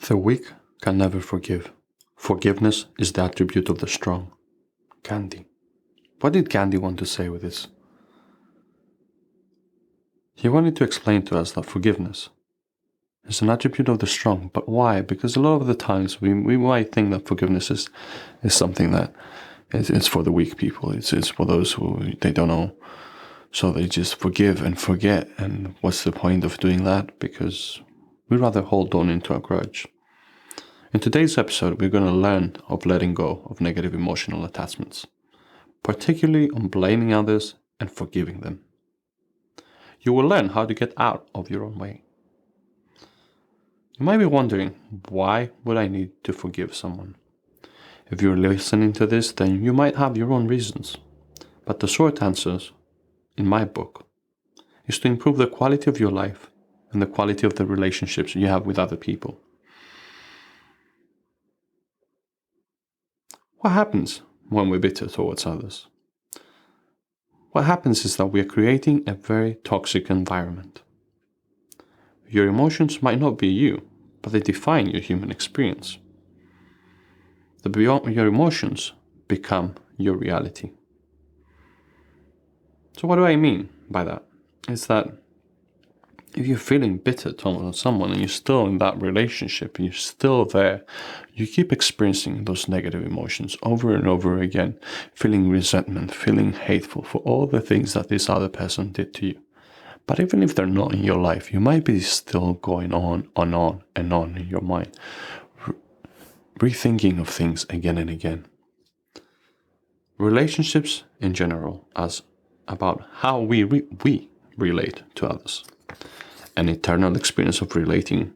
The weak can never forgive. Forgiveness is the attribute of the strong. Gandhi. What did Gandhi want to say with this? He wanted to explain to us that forgiveness is an attribute of the strong. But why? Because a lot of the times we might think that forgiveness is something that it's for the weak people. It's for those who they don't know. So they just forgive and forget. And what's the point of doing that? Because we'd rather hold on into a grudge. In today's episode, we're going to learn of letting go of negative emotional attachments, particularly on blaming others and forgiving them. You will learn how to get out of your own way. You might be wondering, why would I need to forgive someone? If you're listening to this, then you might have your own reasons. But the short answer, in my book, is to improve the quality of your life and the quality of the relationships you have with other people. What happens when we're bitter towards others? What happens is that we are creating a very toxic environment. Your emotions might not be you, but they define your human experience. Your emotions become your reality. So what do I mean by that? It's that if you're feeling bitter towards someone and you're still in that relationship, and you're still there, you keep experiencing those negative emotions over and over again, feeling resentment, feeling hateful for all the things that this other person did to you. But even if they're not in your life, you might be still going on and on and on in your mind, rethinking of things again and again. Relationships in general as about how we relate to others. An eternal experience of relating,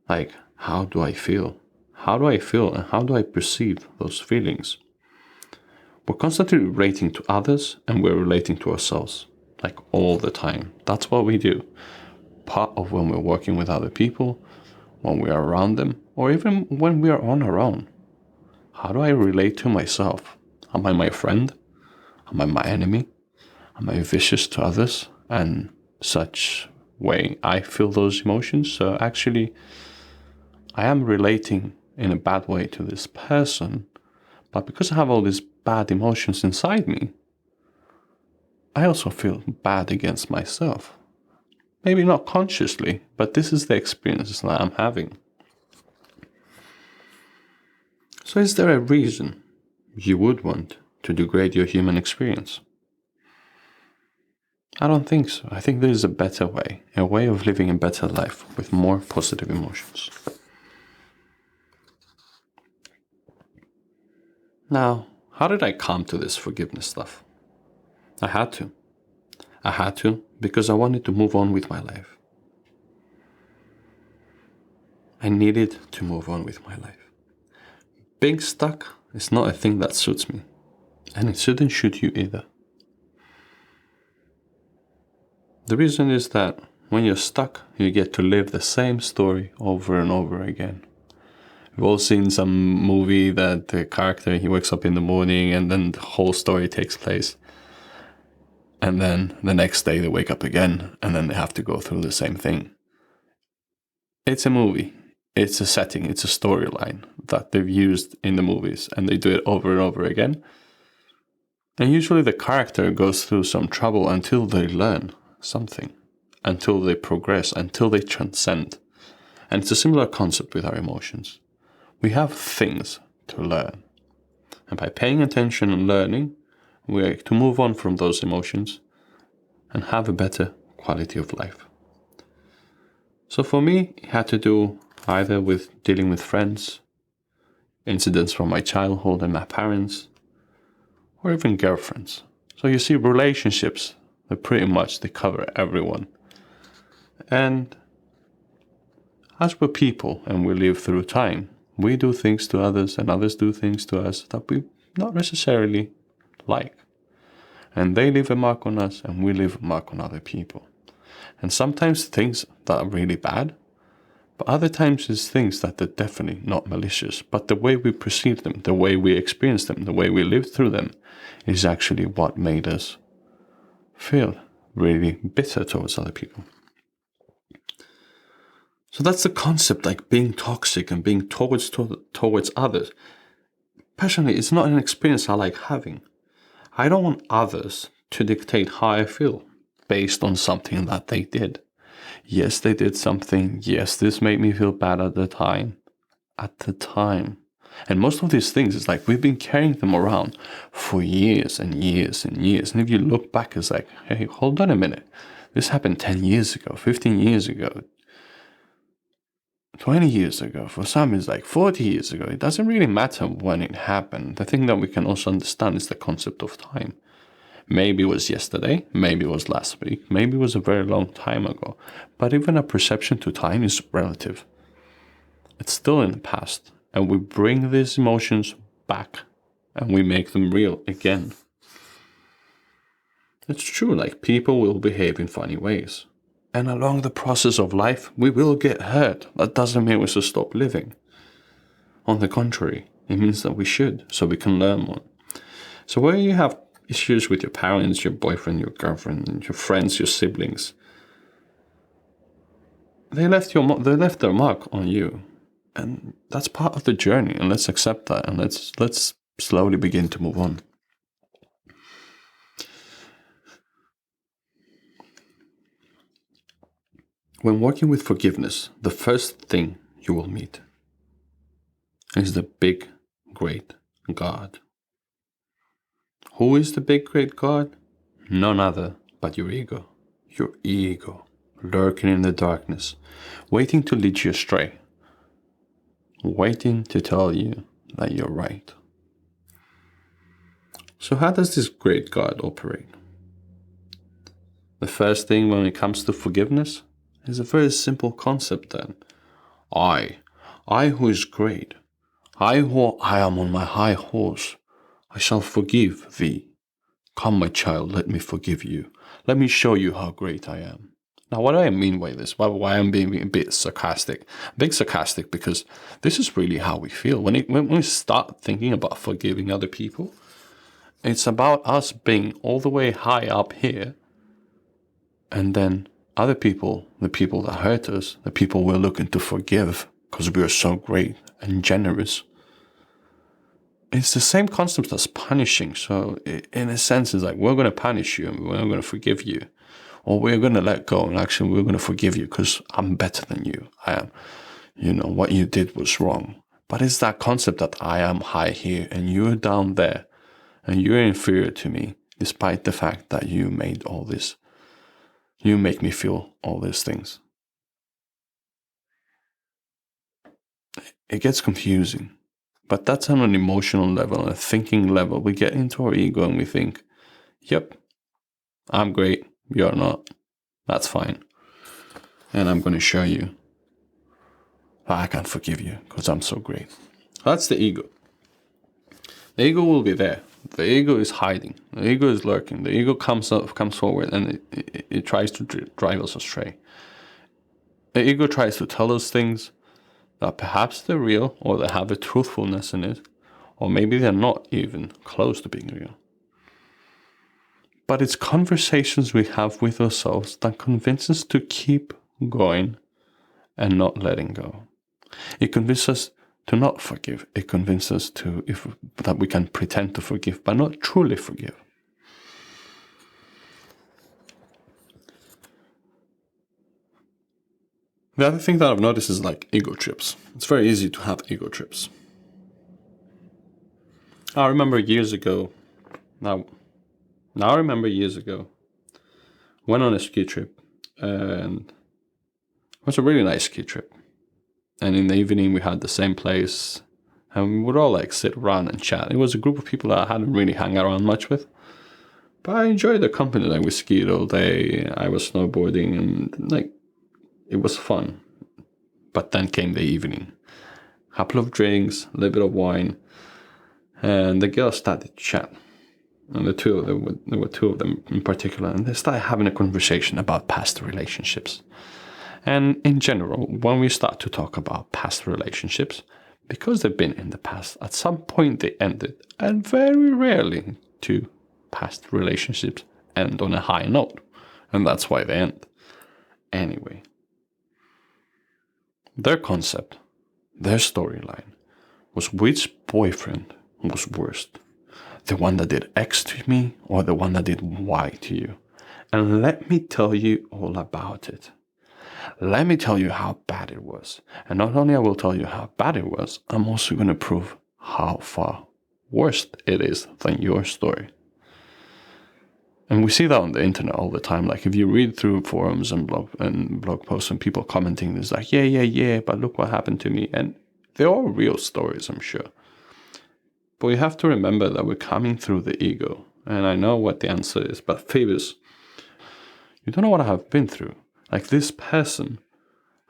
like, how do I feel? How do I feel and how do I perceive those feelings? We're constantly relating to others and we're relating to ourselves, like all the time. That's what we do. Part of when we're working with other people, when we are around them, or even when we are on our own. How do I relate to myself? Am I my friend? Am I my enemy? Am I vicious to others? And such way I feel those emotions. So actually, I am relating in a bad way to this person, but because I have all these bad emotions inside me, I also feel bad against myself. Maybe not consciously, but this is the experience that I'm having. So is there a reason you would want to degrade your human experience? I don't think so. I think there is a better way, a way of living a better life with more positive emotions. Now, how did I come to this forgiveness stuff? I had to. I had to because I wanted to move on with my life. I needed to move on with my life. Being stuck is not a thing that suits me, and it shouldn't suit you either. The reason is that when you're stuck, you get to live the same story over and over again. We've all seen some movie that the character, he wakes up in the morning and then the whole story takes place. And then the next day they wake up again and then they have to go through the same thing. It's a movie. It's a setting. It's a storyline that they've used in the movies and they do it over and over again. And usually the character goes through some trouble until they learn something, until they progress, until they transcend. And it's a similar concept with our emotions. We have things to learn. And by paying attention and learning, we are to move on from those emotions and have a better quality of life. So for me, it had to do either with dealing with friends, incidents from my childhood and my parents, or even girlfriends. So you see, relationships, they cover everyone. And as we're people and we live through time, we do things to others and others do things to us that we not necessarily like. And they leave a mark on us and we leave a mark on other people. And sometimes things that are really bad, but other times it's things that are definitely not malicious. But the way we perceive them, the way we experience them, the way we live through them is actually what made us feel really bitter towards other people. So that's the concept, like being toxic and being towards others. Personally, it's not an experience I like having. I don't want others to dictate how I feel based on something that they did. Yes, they did something. Yes, this made me feel bad at the time. At the time. And most of these things is like we've been carrying them around for years and years and years. And if you look back, it's like, hey, hold on a minute. This happened 10 years ago, 15 years ago, 20 years ago. For some, it's like 40 years ago. It doesn't really matter when it happened. The thing that we can also understand is the concept of time. Maybe it was yesterday, maybe it was last week, maybe it was a very long time ago. But even a perception to time is relative. It's still in the past. And we bring these emotions back and we make them real again. It's true, like people will behave in funny ways. And along the process of life, we will get hurt. That doesn't mean we should stop living. On the contrary, it means that we should, so we can learn more. So where you have issues with your parents, your boyfriend, your girlfriend, your friends, your siblings, they left their mark on you. And that's part of the journey, and let's accept that, and let's slowly begin to move on. When working with forgiveness, the first thing you will meet is the big, great God. Who is the big, great God? None other but your ego. Your ego, lurking in the darkness, waiting to lead you astray. Waiting to tell you that you're right. So how does this great God operate? The first thing when it comes to forgiveness is a very simple concept then. I who is great, I am on my high horse, I shall forgive thee. Come, my child, let me forgive you. Let me show you how great I am. Now, what do I mean by this? Why I'm being a bit sarcastic? Being sarcastic because this is really how we feel. When we start thinking about forgiving other people, it's about us being all the way high up here, and then other people, the people that hurt us, the people we're looking to forgive because we are so great and generous. It's the same concept as punishing. So in a sense, it's like we're going to punish you and we're not going to forgive you. Or we're going to let go and actually we're going to forgive you because I'm better than you. I am, what you did was wrong. But it's that concept that I am high here and you're down there and you're inferior to me despite the fact that you made all this. You make me feel all these things. It gets confusing. But that's on an emotional level, on a thinking level. We get into our ego and we think, yep, I'm great. You're not. That's fine. And I'm going to show you I can't forgive you because I'm so great. That's the ego. The ego will be there. The ego is hiding. The ego is lurking. The ego comes forward and it tries to drive us astray. The ego tries to tell us things that perhaps they're real or they have a truthfulness in it, or maybe they're not even close to being real. But it's conversations we have with ourselves that convince us to keep going and not letting go. It convinces us to not forgive. It convinces us that we can pretend to forgive, but not truly forgive. The other thing that I've noticed is like ego trips. It's very easy to have ego trips. I remember years ago, went on a ski trip, and it was a really nice ski trip. And in the evening we had the same place, and we would all like sit around and chat. It was a group of people that I hadn't really hung around much with, but I enjoyed the company. Like we skied all day, I was snowboarding, and like it was fun. But then came the evening, a couple of drinks, a little bit of wine, and the girls started to chat. And there were two of them in particular, and they started having a conversation about past relationships. And in general, when we start to talk about past relationships, because they've been in the past, at some point they ended, and very rarely do past relationships end on a high note, and that's why they end. Anyway, Their concept, their storyline, was which boyfriend was worst. The one that did X to me or the one that did Y to you. And let me tell you all about it. Let me tell you how bad it was. And not only I will tell you how bad it was, I'm also going to prove how far worse it is than your story. And we see that on the internet all the time. Like if you read through forums and blog posts and people commenting, it's like, yeah, but look what happened to me. And they're all real stories, I'm sure. But we have to remember that we're coming through the ego. And I know what the answer is, but Phoebus, you don't know what I have been through. Like this person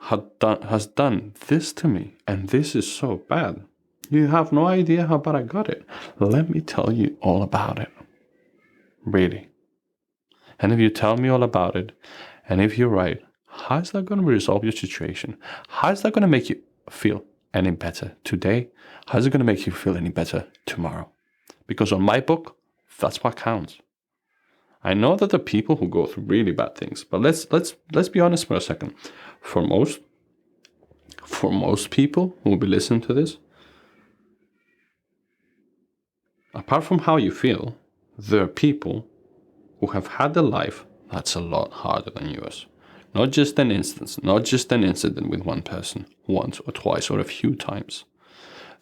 has done this to me, and this is so bad. You have no idea how bad I got it. Let me tell you all about it. Really. And if you tell me all about it, and if you're right, how is that going to resolve your situation? How is that going to make you feel any better today? How is it going to make you feel any better tomorrow? Because on my book, that's what counts. I know that there are people who go through really bad things, but let's be honest for a second. For most people who will be listening to this, apart from how you feel, there are people who have had a life that's a lot harder than yours. Not just an instance, not just an incident with one person, once or twice or a few times.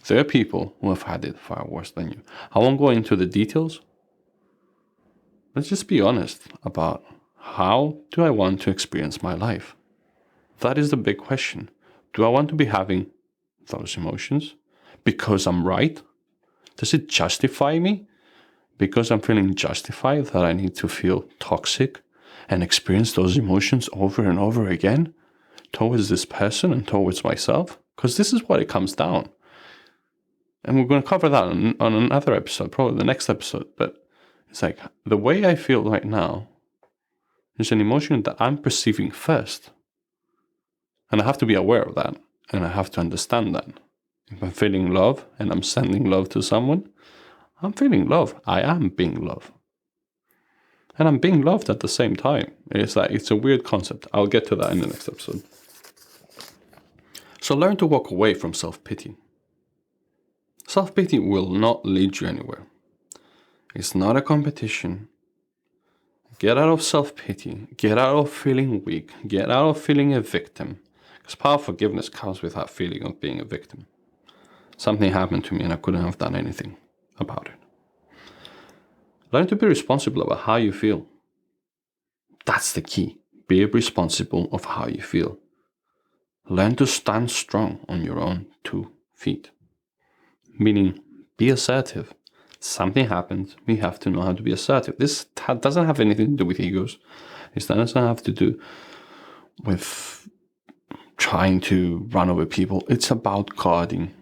There are people who have had it far worse than you. I won't go into the details. Let's just be honest about how do I want to experience my life? That is the big question. Do I want to be having those emotions because I'm right? Does it justify me? Because I'm feeling justified that I need to feel toxic and experience those emotions over and over again towards this person and towards myself? Because this is what it comes down. And we're going to cover that on another episode, probably the next episode. But it's like the way I feel right now is an emotion that I'm perceiving first. And I have to be aware of that. And I have to understand that. If I'm feeling love and I'm sending love to someone, I'm feeling love. I am being loved. And I'm being loved at the same time. It's a weird concept. I'll get to that in the next episode. So learn to walk away from self-pity. Self-pity will not lead you anywhere. It's not a competition. Get out of self-pity. Get out of feeling weak. Get out of feeling a victim. Because part of forgiveness comes with that feeling of being a victim. Something happened to me and I couldn't have done anything about it. Learn to be responsible about how you feel. That's the key. Be responsible of how you feel. Learn to stand strong on your own 2 feet. Meaning, be assertive. Something happens, we have to know how to be assertive. This doesn't have anything to do with egos. This doesn't have to do with trying to run over people. It's about guarding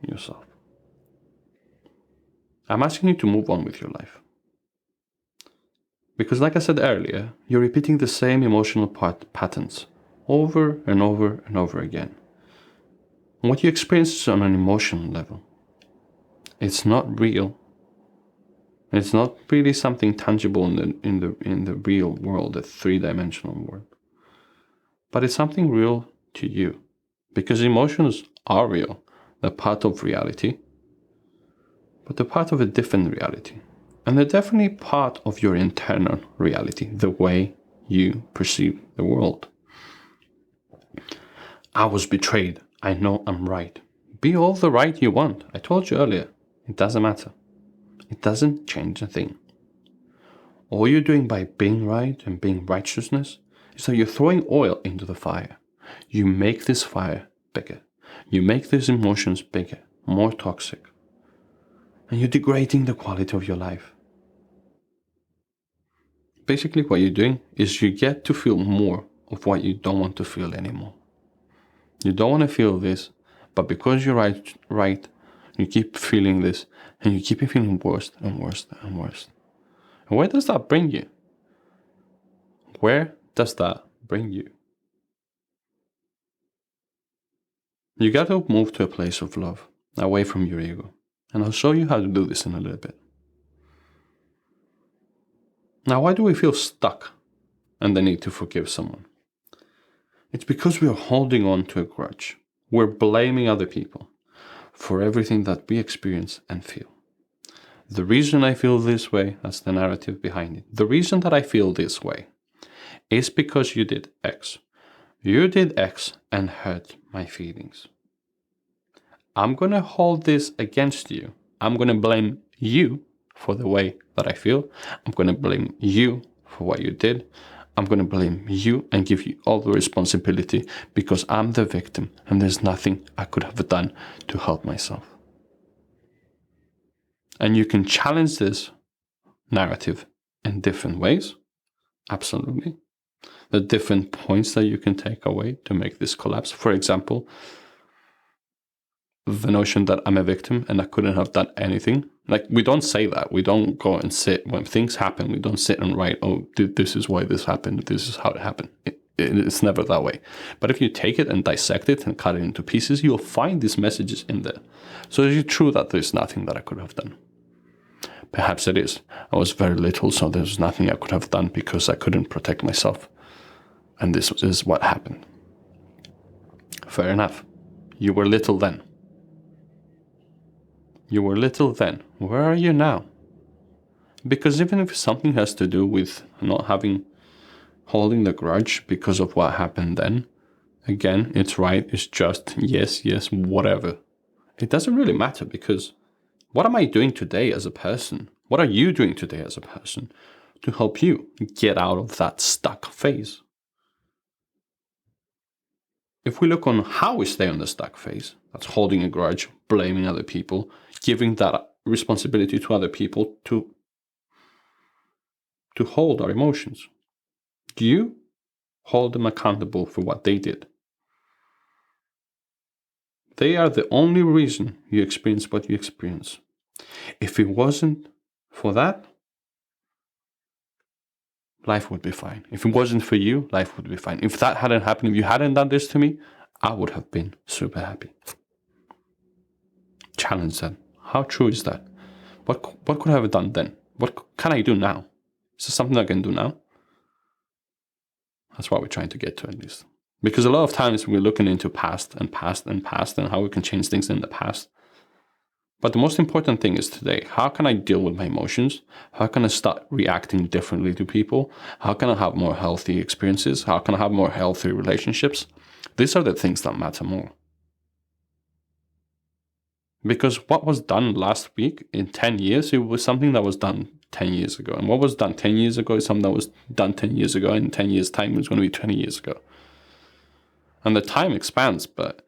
yourself. I'm asking you to move on with your life. Because like I said earlier, you're repeating the same emotional patterns over and over and over again. And what you experience is on an emotional level. It's not real. It's not really something tangible in the real world, the 3-dimensional world. But it's something real to you. Because emotions are real. They're part of reality. But they're part of a different reality. And they're definitely part of your internal reality, the way you perceive the world. I was betrayed. I know I'm right. Be all the right you want. I told you earlier, it doesn't matter. It doesn't change a thing. All you're doing by being right and being righteousness is that you're throwing oil into the fire. You make this fire bigger. You make these emotions bigger, more toxic. And you're degrading the quality of your life. Basically what you're doing is you get to feel more of what you don't want to feel anymore. You don't want to feel this, but because you're right, you keep feeling this, and you keep feeling worse and worse and worse. And where does that bring you? Where does that bring you? You got to move to a place of love, away from your ego. And I'll show you how to do this in a little bit. Now, why do we feel stuck and the need to forgive someone? It's because we are holding on to a grudge. We're blaming other people for everything that we experience and feel. The reason I feel this way, that's the narrative behind it. The reason that I feel this way is because you did X. You did X and hurt my feelings. I'm going to hold this against you. I'm going to blame you for the way that I feel. I'm going to blame you for what you did. I'm going to blame you and give you all the responsibility because I'm the victim and there's nothing I could have done to help myself. And you can challenge this narrative in different ways. Absolutely. The different points that you can take away to make this collapse. For example, the notion that I'm a victim and I couldn't have done anything. Like, we don't say that. We don't go and sit when things happen. We don't sit and write, oh, this is why this happened. This is how it happened. It's never that way. But if you take it and dissect it and cut it into pieces, you'll find these messages in there. So it's true that there's nothing that I could have done. Perhaps it is. I was very little, so there's nothing I could have done because I couldn't protect myself. And this is what happened. Fair enough. You were little then. You were little then. Where are you now? Because even if something has to do with not holding the grudge because of what happened then, again, it's right, it's just, yes, whatever. It doesn't really matter because what am I doing today as a person? What are you doing today as a person to help you get out of that stuck phase? If we look on how we stay on the stuck phase, that's holding a grudge, blaming other people, giving that responsibility to other people to hold our emotions. Do you hold them accountable for what they did? They are the only reason you experience what you experience. If it wasn't for that, life would be fine. If it wasn't for you, life would be fine. If that hadn't happened, if you hadn't done this to me, I would have been super happy. Challenge that. How true is that? What could I have done then? What can I do now? Is there something I can do now? That's what we're trying to get to, at least. Because a lot of times we're looking into past and how we can change things in the past. But the most important thing is today. How can I deal with my emotions? How can I start reacting differently to people? How can I have more healthy experiences? How can I have more healthy relationships? These are the things that matter more. Because what was done last week in 10 years, it was something that was done 10 years ago. And what was done 10 years ago is something that was done 10 years ago. And in 10 years' time, it's going to be 20 years ago. And the time expands, but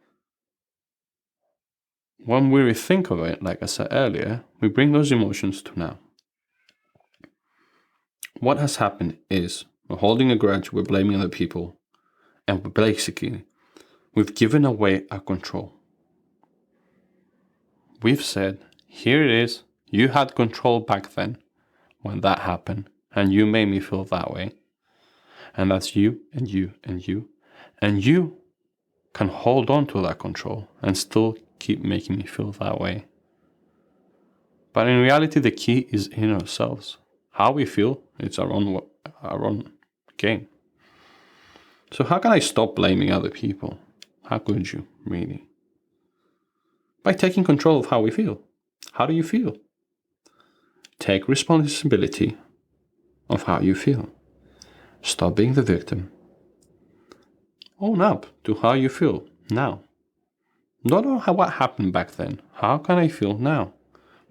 when we rethink of it, like I said earlier, we bring those emotions to now. What has happened is we're holding a grudge, we're blaming other people, and we've given away our control. We've said, here it is, you had control back then when that happened, and you made me feel that way. And that's you, and you, and you. And you can hold on to that control and still keep making me feel that way. But in reality, the key is in ourselves. How we feel, it's our own game. So how can I stop blaming other people? How could you, really? By taking control of how we feel. How do you feel? Take responsibility of how you feel. Stop being the victim. Own up to how you feel now. Not what happened back then. How can I feel now?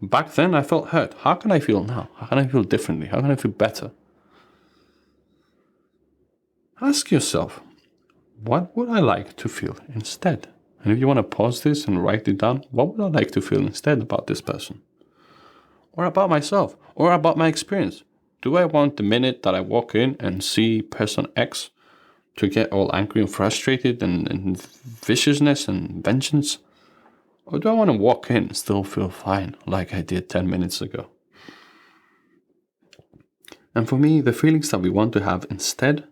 Back then I felt hurt. How can I feel now? How can I feel differently? How can I feel better? Ask yourself, what would I like to feel instead? And if you want to pause this and write it down, what would I like to feel instead about this person? Or about myself? Or about my experience? Do I want the minute that I walk in and see person X to get all angry and frustrated and viciousness and vengeance? Or do I want to walk in and still feel fine like I did 10 minutes ago? And for me, the feelings that we want to have instead,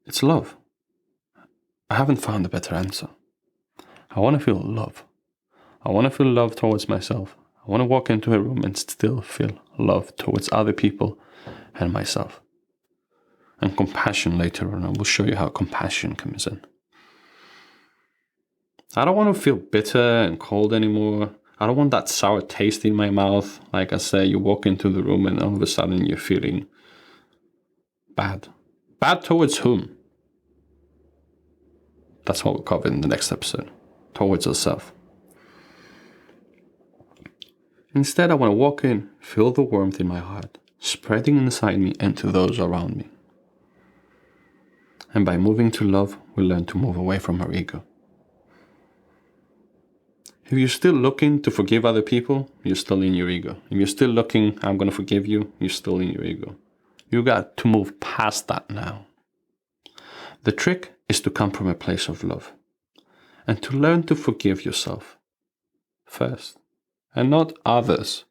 it's love. I haven't found a better answer. I want to feel love. I want to feel love towards myself. I want to walk into a room and still feel love towards other people and myself. And compassion later on. I will show you how compassion comes in. I don't want to feel bitter and cold anymore. I don't want that sour taste in my mouth. Like I say, you walk into the room and all of a sudden you're feeling bad. Bad towards whom? That's what we'll cover in the next episode. Towards yourself. Instead, I want to walk in, feel the warmth in my heart, spreading inside me and to those around me. And by moving to love, we learn to move away from our ego. If you're still looking to forgive other people, you're still in your ego. If you're still looking, I'm going to forgive you, you're still in your ego. You got to move past that now. The trick is to come from a place of love and to learn to forgive yourself first and not others.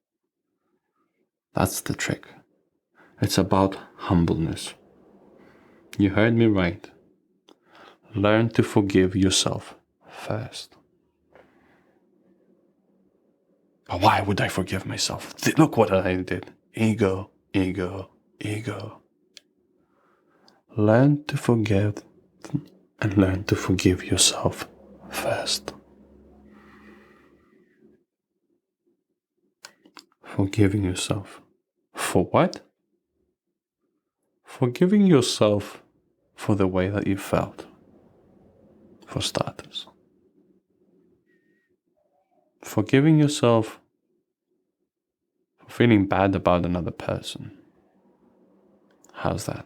That's the trick. It's about humbleness. You heard me right. Learn to forgive yourself first. But why would I forgive myself? Look what I did. Ego, ego, ego. Learn to forgive and learn to forgive yourself first. Forgiving yourself. For what? Forgiving yourself for the way that you felt. For starters. Forgiving yourself for feeling bad about another person. How's that?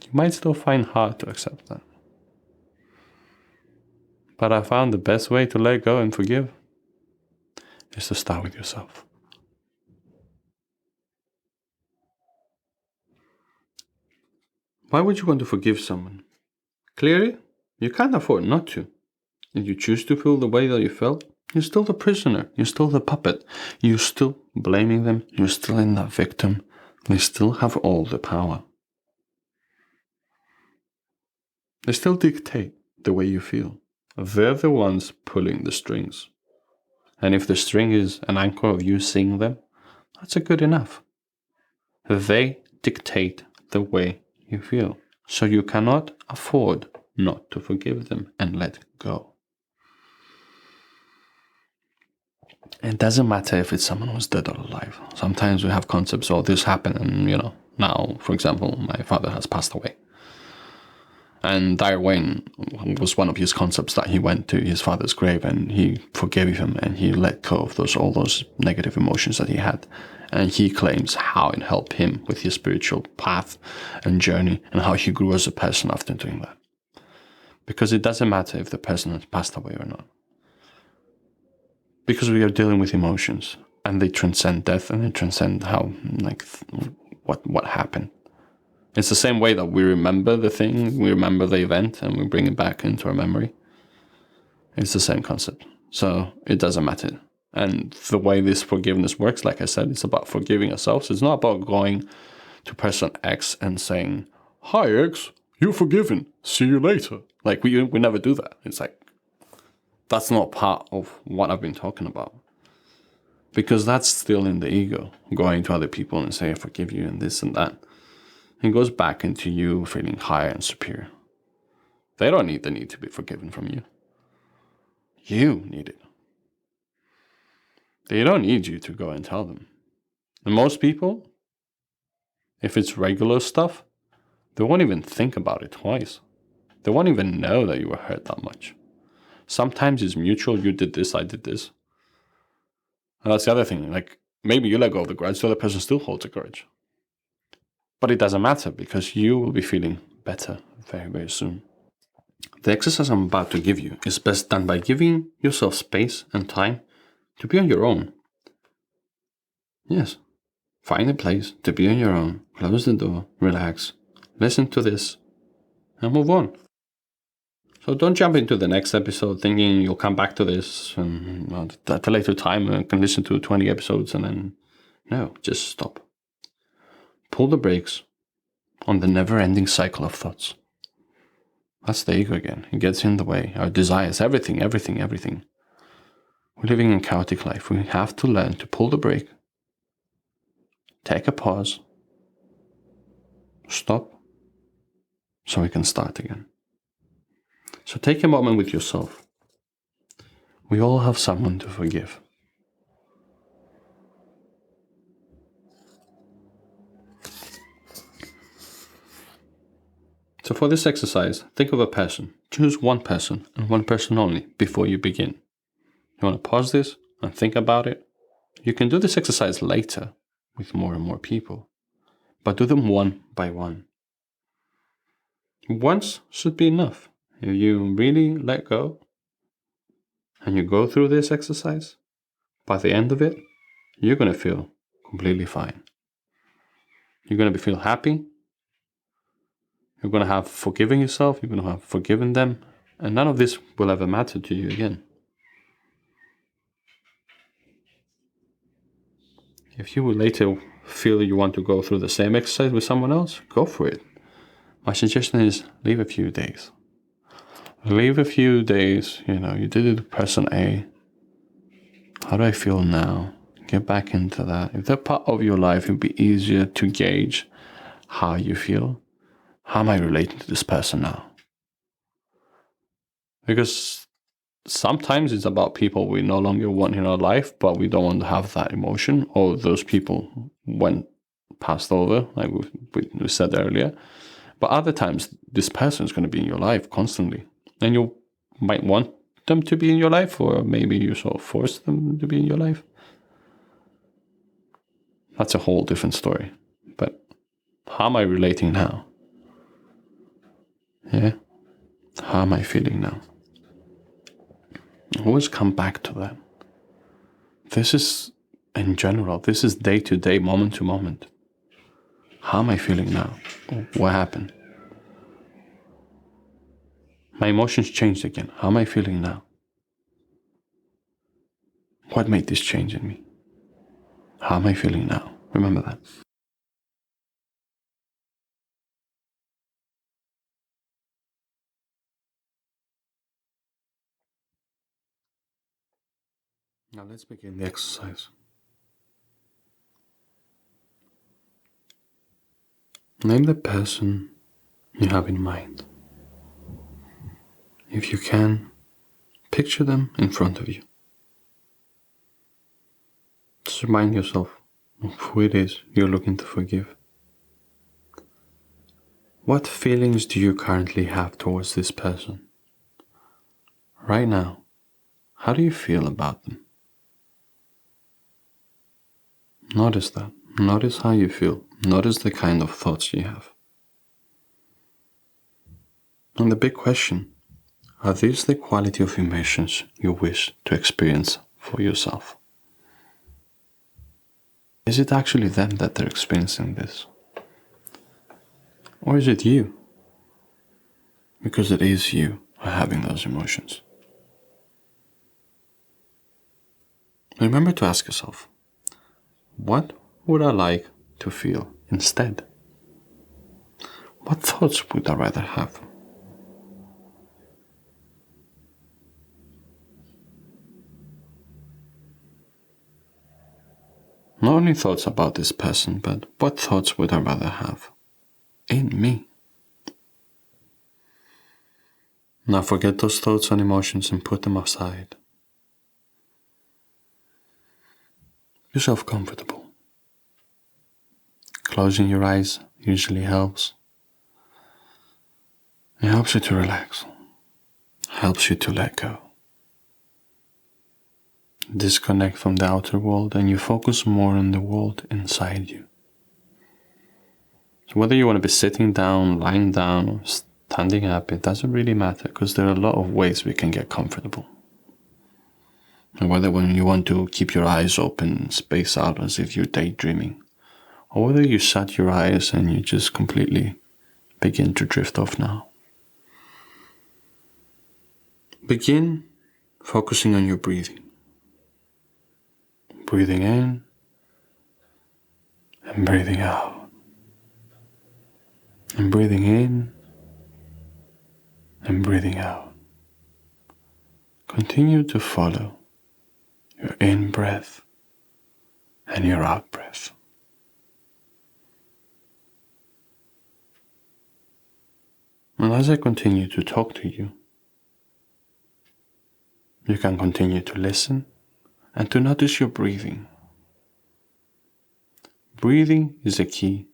You might still find hard to accept that. But I found the best way to let go and forgive is to start with yourself. Why would you want to forgive someone? Clearly, you can't afford not to. If you choose to feel the way that you felt, you're still the prisoner. You're still the puppet. You're still blaming them. You're still in that victim. They still have all the power. They still dictate the way you feel. They're the ones pulling the strings. And if the string is an anchor of you seeing them, that's good enough. They dictate the way you feel. So you cannot afford not to forgive them and let go. It doesn't matter if it's someone who's dead or alive. Sometimes we have concepts, oh, this happened and, now, for example, my father has passed away. And Dire Wayne was one of his concepts that he went to his father's grave and he forgave him and he let go of all those negative emotions that he had. And he claims how it helped him with his spiritual path and journey and how he grew as a person after doing that. Because it doesn't matter if the person has passed away or not. Because we are dealing with emotions and they transcend death and they transcend how, what happened. It's the same way that we remember the thing, we remember the event, and we bring it back into our memory. It's the same concept. So it doesn't matter. And the way this forgiveness works, like I said, it's about forgiving ourselves. It's not about going to person X and saying, "Hi X, you're forgiven. See you later." We never do that. It's that's not part of what I've been talking about. Because that's still in the ego, going to other people and say, "I forgive you," and this and that. It goes back into you feeling higher and superior. They don't need the need to be forgiven from you. You need it. They don't need you to go and tell them. And most people, if it's regular stuff, they won't even think about it twice. They won't even know that you were hurt that much. Sometimes it's mutual. You did this, I did this. And that's the other thing. Maybe you let go of the grudge, the other person still holds a grudge. But it doesn't matter because you will be feeling better very, very soon. The exercise I'm about to give you is best done by giving yourself space and time to be on your own. Yes, find a place to be on your own, close the door, relax, listen to this, and move on. So don't jump into the next episode thinking you'll come back to this and at a later time and can listen to 20 episodes and then, no, just stop. Pull the brakes on the never-ending cycle of thoughts. That's the ego again. It gets in the way. Our desires, everything. We're living in chaotic life. We have to learn to pull the brake, take a pause, stop, so we can start again. So take a moment with yourself. We all have someone to forgive. So for this exercise, think of a person. Choose one person and one person only before you begin. You want to pause this and think about it. You can do this exercise later with more and more people, but do them one by one. Once should be enough. If you really let go and you go through this exercise, by the end of it, you're going to feel completely fine. You're going to feel happy. You're going to have forgiven yourself. You're going to have forgiven them. And none of this will ever matter to you again. If you will later feel you want to go through the same exercise with someone else, go for it. My suggestion is leave a few days. Leave a few days, you did it with person A. How do I feel now? Get back into that. If they're part of your life, it'll be easier to gauge how you feel. How am I relating to this person now? Because sometimes it's about people we no longer want in our life, but we don't want to have that emotion, or those people went passed over, like we said earlier. But other times, this person is going to be in your life constantly. And you might want them to be in your life, or maybe you sort of force them to be in your life. That's a whole different story. But how am I relating now? Yeah? How am I feeling now? Always come back to that. This is, in general, this is day to day, moment to moment. How am I feeling now? What happened? My emotions changed again. How am I feeling now? What made this change in me? How am I feeling now? Remember that. Now let's begin the exercise. Name the person you have in mind. If you can, picture them in front of you. Just remind yourself of who it is you're looking to forgive. What feelings do you currently have towards this person? Right now, how do you feel about them? Notice that. Notice how you feel. Notice the kind of thoughts you have. And the big question, are these the quality of emotions you wish to experience for yourself? Is it actually them that they're experiencing this? Or is it you? Because it is you who are having those emotions. Remember to ask yourself, what would I like to feel instead? What thoughts would I rather have? Not only thoughts about this person, but what thoughts would I rather have in me? Now forget those thoughts and emotions and put them aside. Make yourself comfortable. Closing your eyes usually helps. It helps you to relax. Helps you to let go. Disconnect from the outer world and you focus more on the world inside you. So whether you want to be sitting down, lying down, or standing up, it doesn't really matter because there are a lot of ways we can get comfortable. And whether when you want to keep your eyes open, space out as if you're daydreaming, or whether you shut your eyes and you just completely begin to drift off now. Begin focusing on your breathing. Breathing in and breathing out. And breathing in and breathing out. Continue to follow your in breath and your out breath. as I continue to talk to you, you can continue to listen and to notice your breathing. Breathing is the key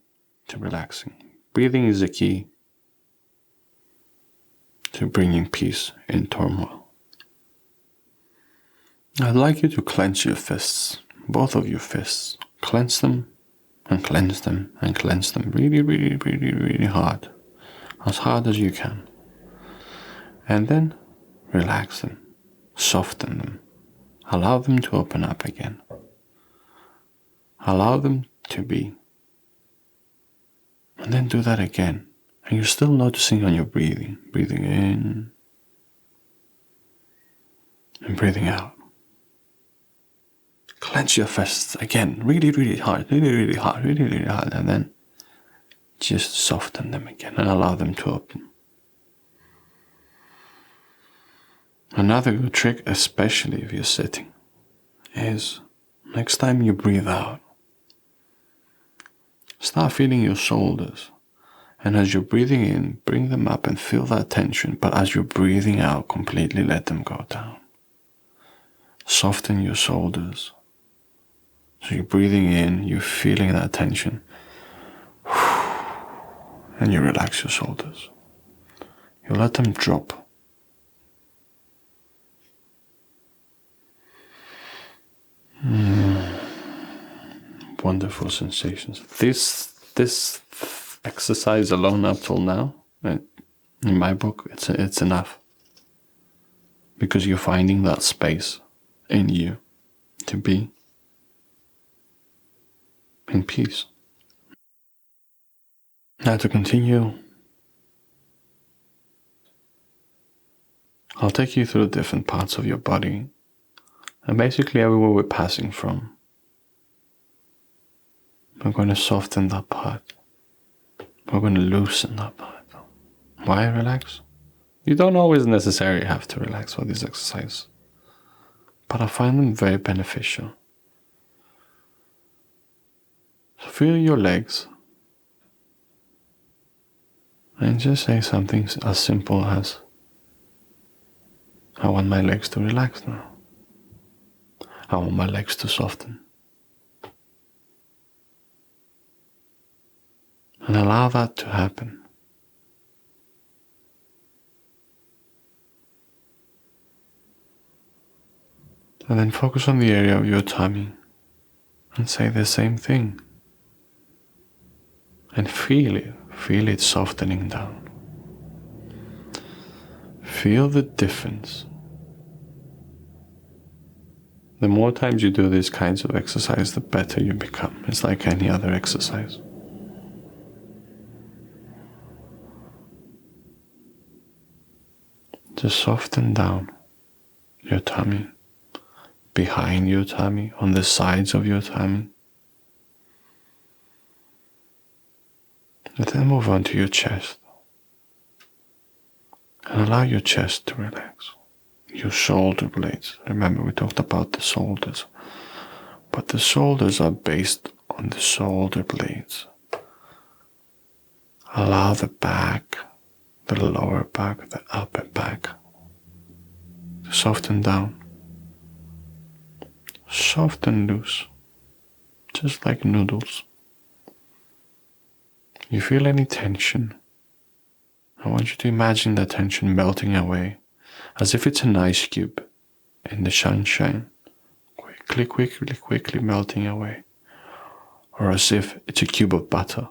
to relaxing. Breathing is the key to bringing peace in turmoil. I'd like you to clench your fists, both of your fists. Clench them and clench them and clench them really, really, really, really hard. As hard as you can. And then relax them, soften them, allow them to open up again. Allow them to be. And then do that again. And you're still noticing on your breathing. Breathing in and breathing out. Clench your fists again, really, really hard, really, really hard, really, really hard. And then just soften them again and allow them to open. Another good trick, especially if you're sitting, is next time you breathe out, start feeling your shoulders. And as you're breathing in, bring them up and feel that tension. But as you're breathing out, completely let them go down. Soften your shoulders. So you're breathing in, you're feeling that tension. And you relax your shoulders. You let them drop. Wonderful sensations. This exercise alone up till now, in my book, it's enough. Because you're finding that space in you to be in peace. Now to continue, I'll take you through different parts of your body and basically everywhere we're passing from. We're going to soften that part. We're going to loosen that part. Why relax? You don't always necessarily have to relax for this exercise, but I find them very beneficial. So feel your legs and just say something as simple as, I want my legs to relax now. I want my legs to soften. And allow that to happen. And then focus on the area of your tummy and say the same thing. And feel it softening down. Feel the difference. The more times you do these kinds of exercise, the better you become. It's like any other exercise. Just soften down your tummy, behind your tummy, on the sides of your tummy. And then move on to your chest. And allow your chest to relax. Your shoulder blades. Remember, we talked about the shoulders. But the shoulders are based on the shoulder blades. Allow the back, the lower back, the upper back to soften down. Soft and loose. Just like noodles. You feel any tension? I want you to imagine that tension melting away, as if it's an ice cube in the sunshine, quickly melting away, or as if it's a cube of butter.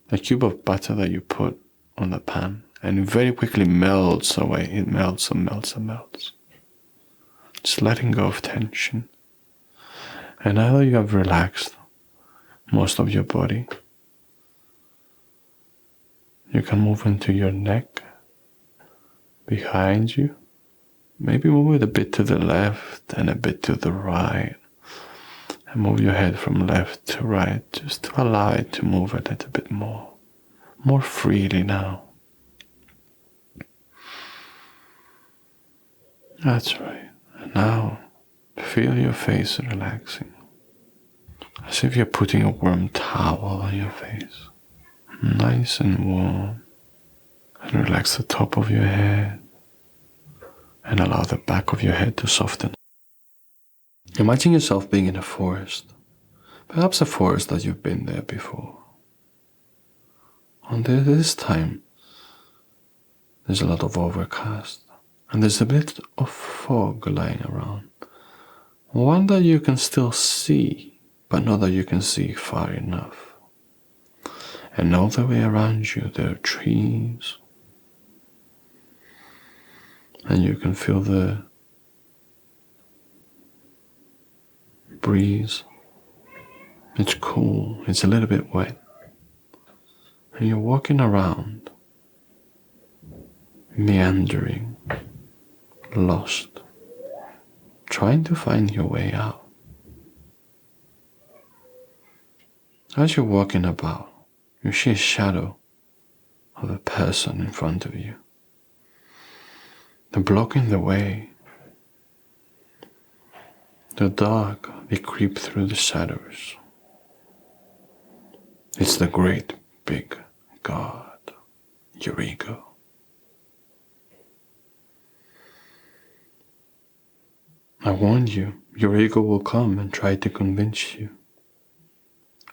A cube of butter that you put on the pan, and it very quickly melts away. It melts and melts and melts. Just letting go of tension. And now that you have relaxed most of your body, you can move into your neck, behind you. Maybe move it a bit to the left and a bit to the right. And move your head from left to right, just to allow it to move a little bit more freely now. That's right. And now, feel your face relaxing. As if you're putting a warm towel on your face. nice and warm, and relax the top of your head and allow the back of your head to soften. Imagine yourself being in a forest, perhaps a forest that you've been there before. And this time, there's a lot of overcast, and there's a bit of fog lying around. One that you can still see, but not that you can see far enough. And all the way around you, there are trees, and you can feel the breeze. It's cool, it's a little bit wet. And you're walking around, meandering, lost, trying to find your way out. As you're walking about, you see a shadow of a person in front of you. They're blocking the way. They're dark, they creep through the shadows. It's the great big God, your ego. I warned you, your ego will come and try to convince you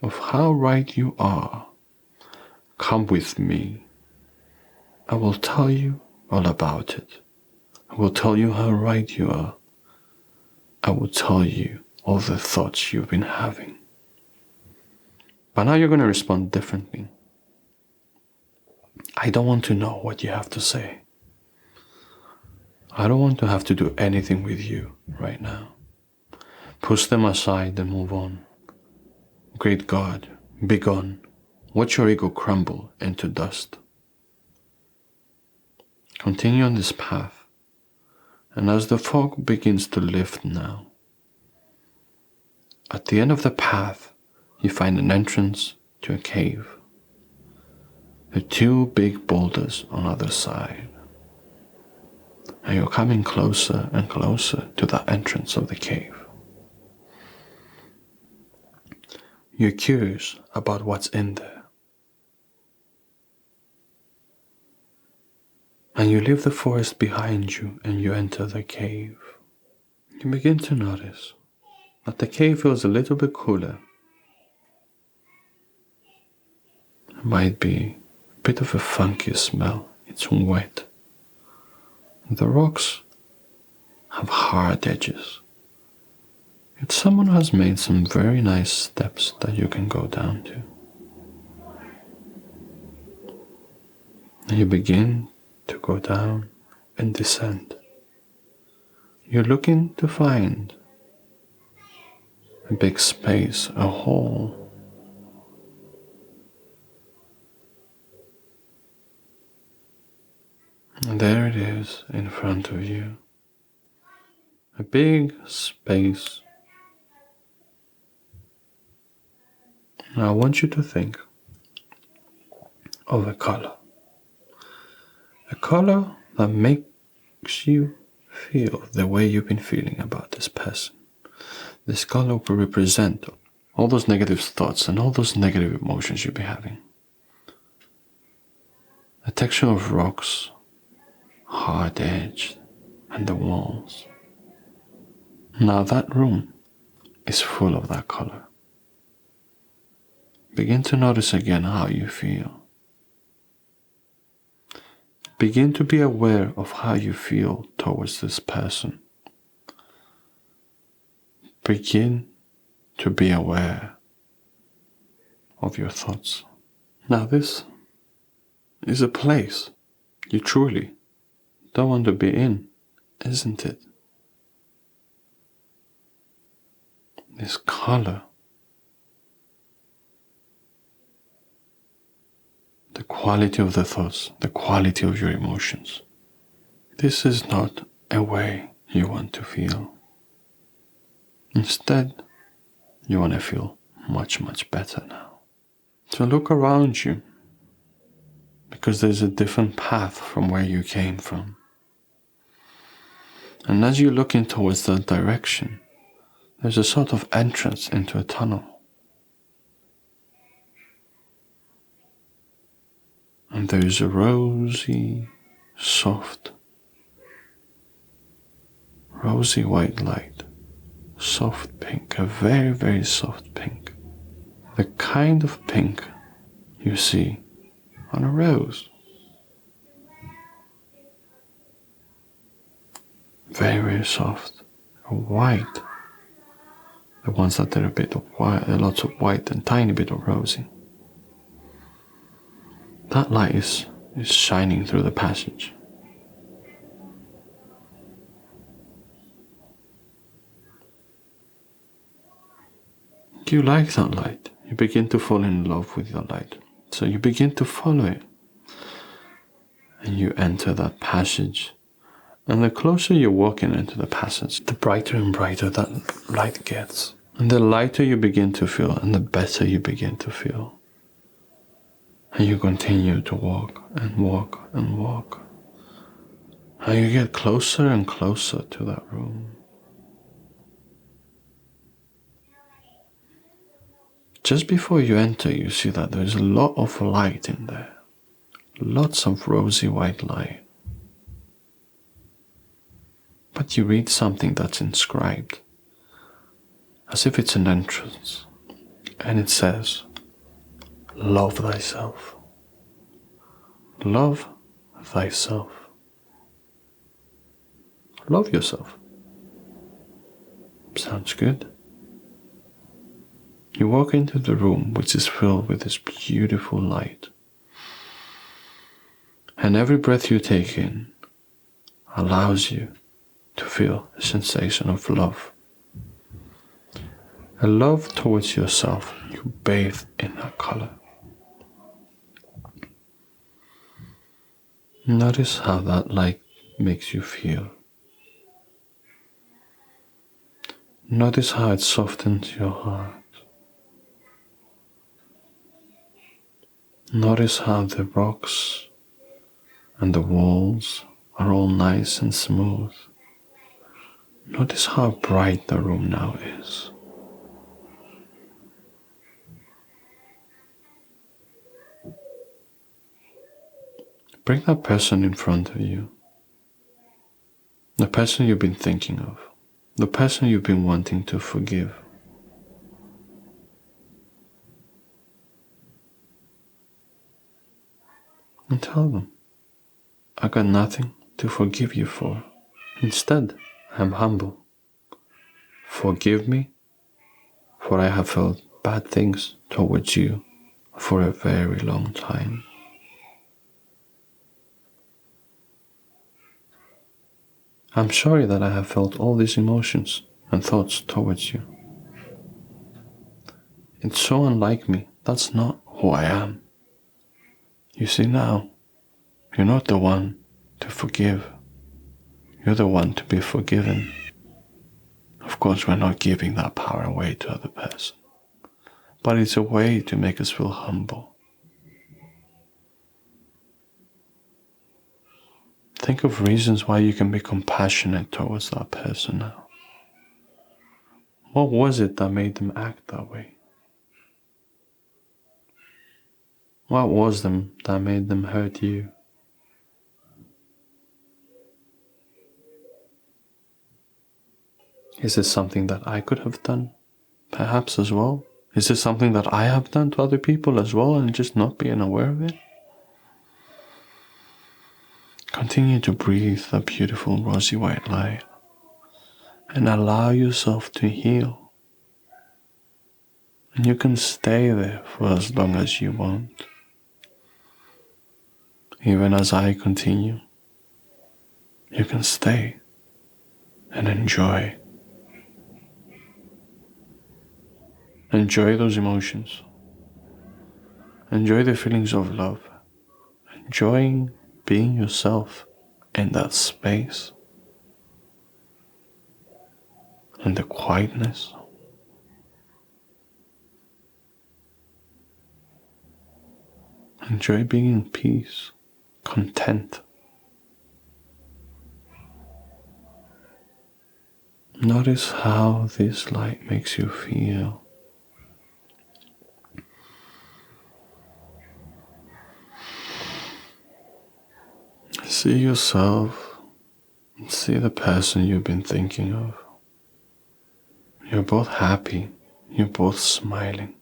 of how right you are. Come with me. I will tell you all about it. I will tell you how right you are. I will tell you all the thoughts you've been having. But now you're going to respond differently. I don't want to know what you have to say. I don't want to have to do anything with you right now. Push them aside and move on. Great God, be gone. Watch your ego crumble into dust. Continue on this path, and as the fog begins to lift now, at the end of the path, you find an entrance to a cave. There are two big boulders on either side, and you're coming closer and closer to the entrance of the cave. You're curious about what's in there. And you leave the forest behind you and you enter the cave. You begin to notice that the cave feels a little bit cooler. It might be a bit of a funky smell. It's wet. The rocks have hard edges. Yet someone has made some very nice steps that you can go down to. And you begin to go down and descend. You're looking to find a big space, a hole. And there it is in front of you. A big space. Now I want you to think of a color. A color that makes you feel the way you've been feeling about this person. This color will represent all those negative thoughts and all those negative emotions you'll be having. The texture of rocks, hard edged, and the walls. Now that room is full of that color. Begin to notice again how you feel. Begin to be aware of how you feel towards this person. Begin to be aware of your thoughts. Now this is a place you truly don't want to be in, isn't it? This color, the quality of the thoughts, the quality of your emotions. This is not a way you want to feel. Instead, you want to feel much, much better now. So look around you, because there's a different path from where you came from. And as you're looking towards that direction, there's a sort of entrance into a tunnel. And there is a rosy, soft, rosy white light, soft pink, a very, very soft pink. The kind of pink you see on a rose. Very, very soft. White. The ones that are a bit of white, lots of white and tiny bit of rosy. That light is shining through the passage. You like that light. You begin to fall in love with the light. So you begin to follow it. And you enter that passage. And the closer you're walking into the passage, the brighter and brighter that light gets. And the lighter you begin to feel, and the better you begin to feel. And you continue to walk and walk and walk. And you get closer and closer to that room. Just before you enter, you see that there's a lot of light in there. Lots of rosy white light. But you read something that's inscribed, as if it's an entrance. And it says, love thyself. Love thyself. Love yourself. Sounds good. You walk into the room, which is filled with this beautiful light. And every breath you take in allows you to feel a sensation of love. A love towards yourself. You bathe in that color. Notice how that light makes you feel. Notice how it softens your heart. Notice how the rocks and the walls are all nice and smooth. Notice how bright the room now is. Bring that person in front of you. The person you've been thinking of. The person you've been wanting to forgive. And tell them, I got nothing to forgive you for. Instead, I'm humble. Forgive me, for I have felt bad things towards you for a very long time. I'm sorry that I have felt all these emotions and thoughts towards you. It's so unlike me. That's not who I am. You see now, you're not the one to forgive. You're the one to be forgiven. Of course, we're not giving that power away to other person. But it's a way to make us feel humble. Think of reasons why you can be compassionate towards that person now. What was it that made them act that way? What was them that made them hurt you? Is this something that I could have done, perhaps as well? Is this something that I have done to other people as well and just not being aware of it? Continue to breathe that beautiful rosy white light and allow yourself to heal. And you can stay there for as long as you want. Even as I continue, you can stay and enjoy. Enjoy those emotions. Enjoy the feelings of love. Enjoying being yourself in that space. And the quietness. Enjoy being in peace, content. Notice how this light makes you feel. See yourself and see the person you've been thinking of. You're both happy, you're both smiling.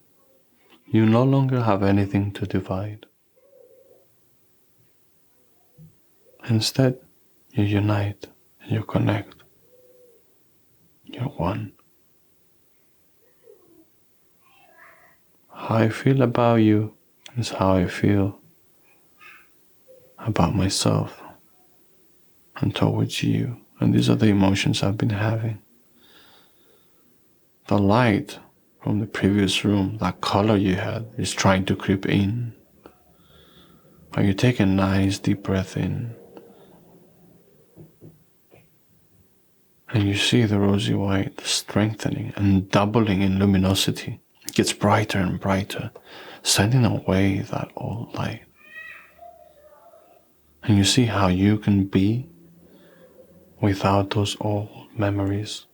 You no longer have anything to divide. Instead, you unite, you connect. You're one. How I feel about you is how I feel about myself and towards you. And these are the emotions I've been having. The light from the previous room, that color you had, is trying to creep in. And you take a nice deep breath in. And you see the rosy white strengthening and doubling in luminosity. It gets brighter and brighter, sending away that old light. And you see how you can be without those old memories.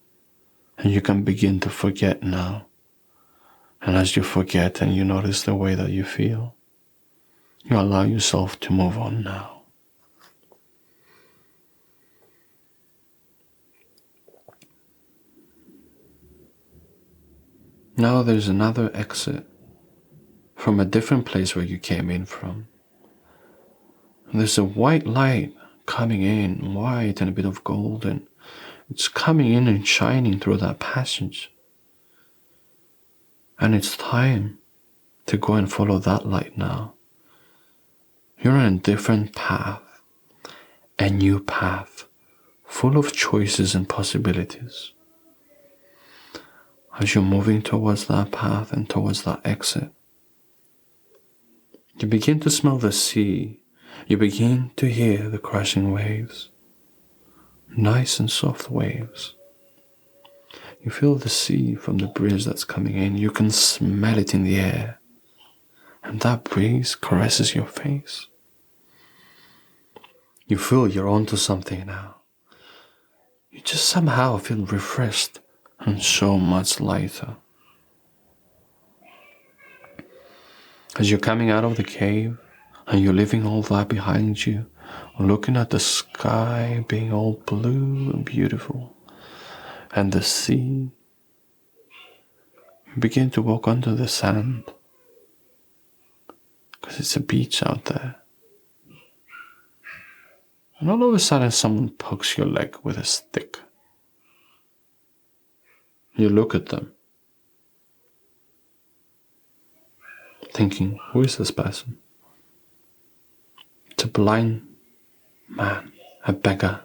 And you can begin to forget now. And as you forget and you notice the way that you feel, you allow yourself to move on now. Now there's another exit from a different place where you came in from. There's a white light coming in, white and a bit of golden. It's coming in and shining through that passage. And it's time to go and follow that light now. You're on a different path, a new path, full of choices and possibilities. As you're moving towards that path and towards that exit, you begin to smell the sea. You begin to hear the crashing waves, nice and soft waves. You feel the sea from the breeze that's coming in. You can smell it in the air, and that breeze caresses your face. You feel you're onto something now. You just somehow feel refreshed and so much lighter. As you're coming out of the cave and you're leaving all that behind you, looking at the sky being all blue and beautiful, and the sea, you begin to walk onto the sand because it's a beach out there. And all of a sudden someone pokes your leg with a stick. You look at them, thinking, who is this person? It's a blind man, a beggar.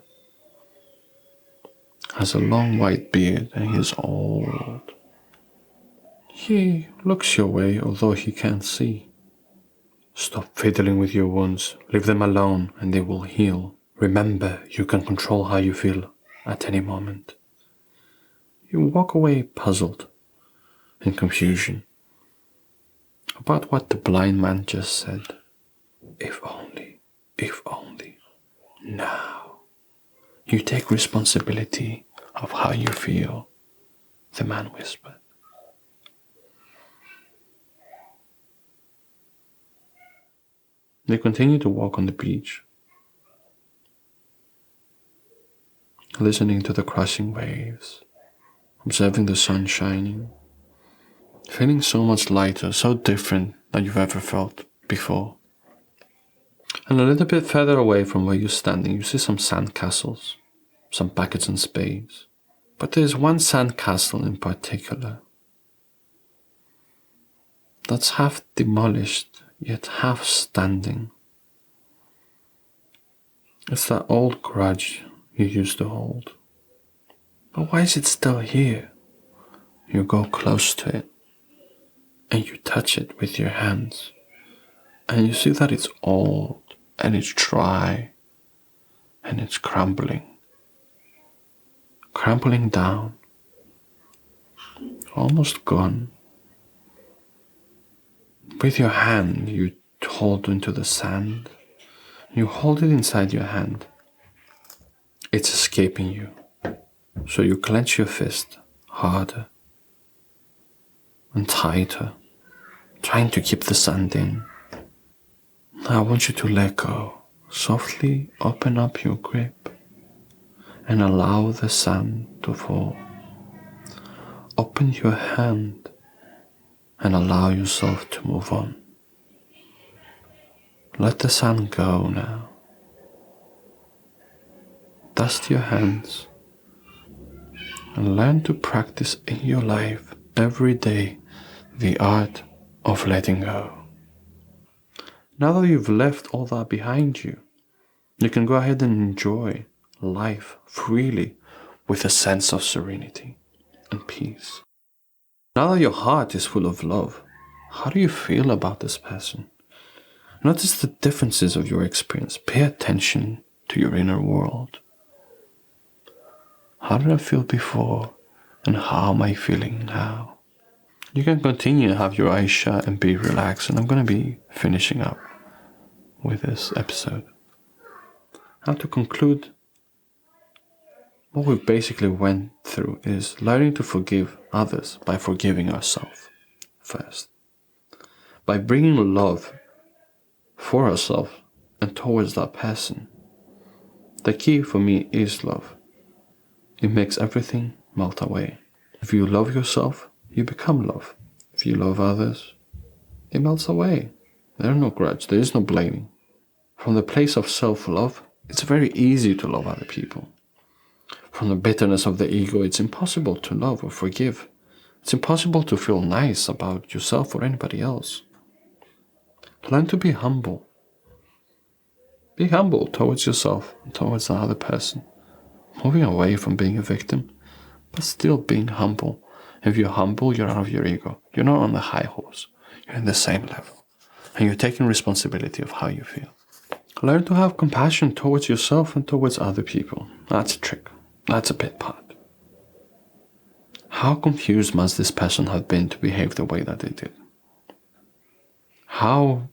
Has a long white beard and he's old. He looks your way, although he can't see. Stop fiddling with your wounds. Leave them alone and they will heal. Remember, you can control how you feel at any moment. You walk away puzzled, in confusion, about what the blind man just said. If only, if only. Now, you take responsibility of how you feel, the man whispered. They continue to walk on the beach, listening to the crashing waves, observing the sun shining, feeling so much lighter, so different than you've ever felt before. And a little bit further away from where you're standing, you see some sandcastles, some buckets and spades. But there's one sandcastle in particular that's half demolished, yet half standing. It's that old grudge you used to hold. But why is it still here? You go close to it, and you touch it with your hands, and you see that it's old, and it's dry, and it's crumbling down, almost gone. With your hand, you hold into the sand. You hold it inside your hand. It's escaping you. So you clench your fist harder and tighter, trying to keep the sand in. I want you to let go softly open up your grip and allow the sand to fall. Open your hand and allow yourself to move on. Let the sand go now. Dust your hands and learn to practice in your life every day the art of letting go. Now that you've left all that behind you, you can go ahead and enjoy life freely with a sense of serenity and peace. Now that your heart is full of love, how do you feel about this person? Notice the differences of your experience. Pay attention to your inner world. How did I feel before and how am I feeling now? You can continue to have your eyes shut and be relaxed, and I'm going to be finishing up with this episode. Now to conclude, what we basically went through is learning to forgive others by forgiving ourselves first. By bringing love for ourselves and towards that person. The key for me is love. It makes everything melt away. If you love yourself, you become love. If you love others, it melts away. There is no grudge, there is no blaming. From the place of self-love, it's very easy to love other people. From the bitterness of the ego, it's impossible to love or forgive. It's impossible to feel nice about yourself or anybody else. Learn to be humble. Be humble towards yourself and towards the other person. Moving away from being a victim, but still being humble. If you're humble, you're out of your ego. You're not on the high horse. You're in the same level. And you're taking responsibility of how you feel. Learn to have compassion towards yourself and towards other people. That's a trick. That's a bit part. How confused must this person have been to behave the way that they did? How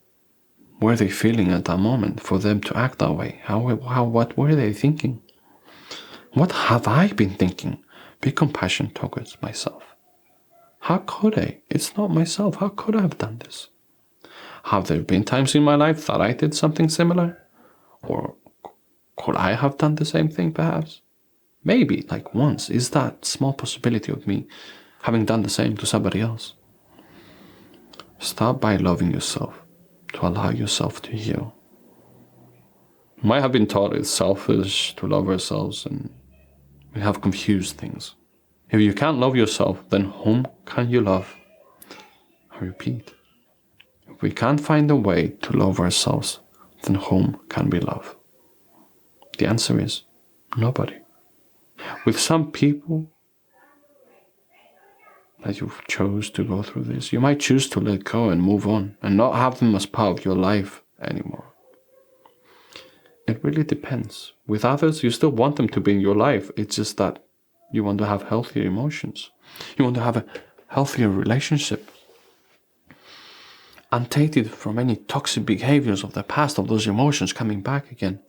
were they feeling at that moment for them to act that way? What were they thinking? What have I been thinking? Be compassionate towards myself. How could I? It's not myself. How could I have done this? Have there been times in my life that I did something similar? Or could I have done the same thing perhaps? Maybe, like once. Is that small possibility of me having done the same to somebody else? Start by loving yourself to allow yourself to heal. We might have been taught it's selfish to love ourselves, and we have confused things. If you can't love yourself, then whom can you love? I repeat, if we can't find a way to love ourselves, then whom can we love? The answer is nobody. With some people that you chose to go through this, you might choose to let go and move on and not have them as part of your life anymore. It really depends. With others, you still want them to be in your life. It's just that you want to have healthier emotions. You want to have a healthier relationship. Untainted from any toxic behaviors of the past, of those emotions coming back again.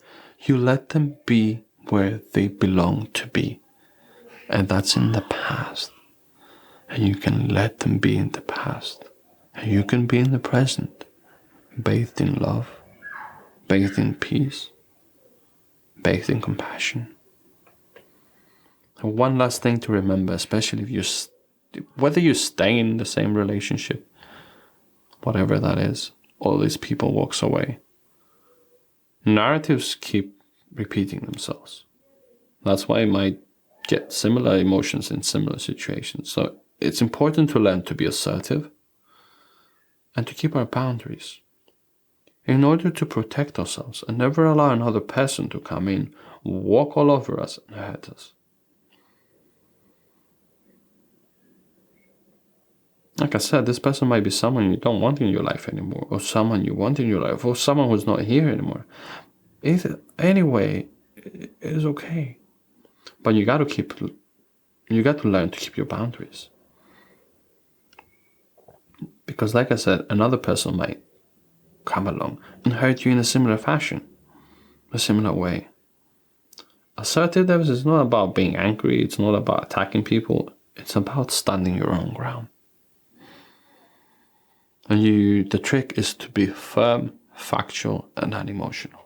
You let them be where they belong to be. And that's in the past. And you can let them be in the past. And you can be in the present. Bathed in love. Bathed in peace. Bathed in compassion. And one last thing to remember, especially if whether you stay in the same relationship, whatever that is, all these people walks away. Narratives keep repeating themselves. That's why you might get similar emotions in similar situations. So it's important to learn to be assertive and to keep our boundaries in order to protect ourselves and never allow another person to come in, walk all over us and hurt us. Like I said, this person might be someone you don't want in your life anymore, or someone you want in your life, or someone who's not here anymore. Anyway, it is okay. But you got to learn to keep your boundaries. Because like I said, another person might come along and hurt you in a similar fashion, a similar way. Assertiveness is not about being angry, it's not about attacking people, it's about standing your own ground. And the trick is to be firm, factual, and unemotional.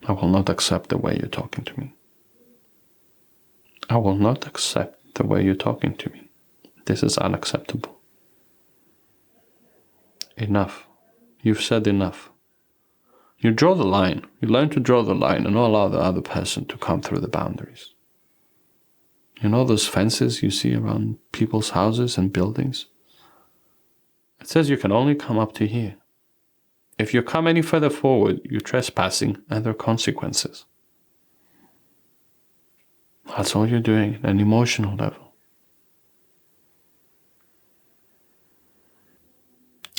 I will not accept the way you're talking to me. I will not accept the way you're talking to me. This is unacceptable. Enough. You've said enough. You draw the line. You learn to draw the line and not allow the other person to come through the boundaries. You know those fences you see around people's houses and buildings? It says you can only come up to here. If you come any further forward, you're trespassing and there are consequences. That's all you're doing at an emotional level.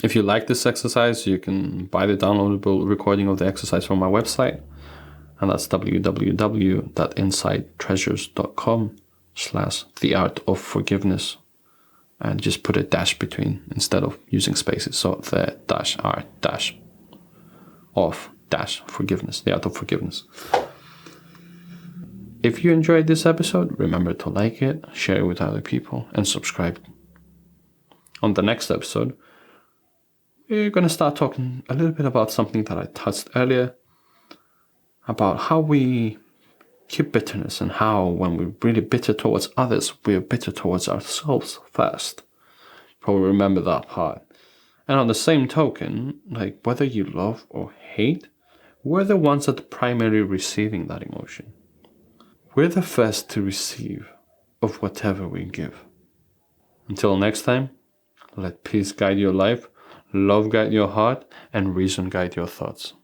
If you like this exercise, you can buy the downloadable recording of the exercise from my website, and that's www.insidetreasures.com/theartofforgiveness, and just put a dash between instead of using spaces. So the -art-of-forgiveness, the art of forgiveness. If you enjoyed this episode, remember to like it, share it with other people, and subscribe. On the next episode, we're going to start talking a little bit about something that I touched earlier, about how we keep bitterness and how when we're really bitter towards others, we're bitter towards ourselves first. Probably remember that part. And on the same token, like whether you love or hate, we're the ones that are primarily receiving that emotion. We're the first to receive of whatever we give. Until next time, let peace guide your life, love guide your heart, and reason guide your thoughts.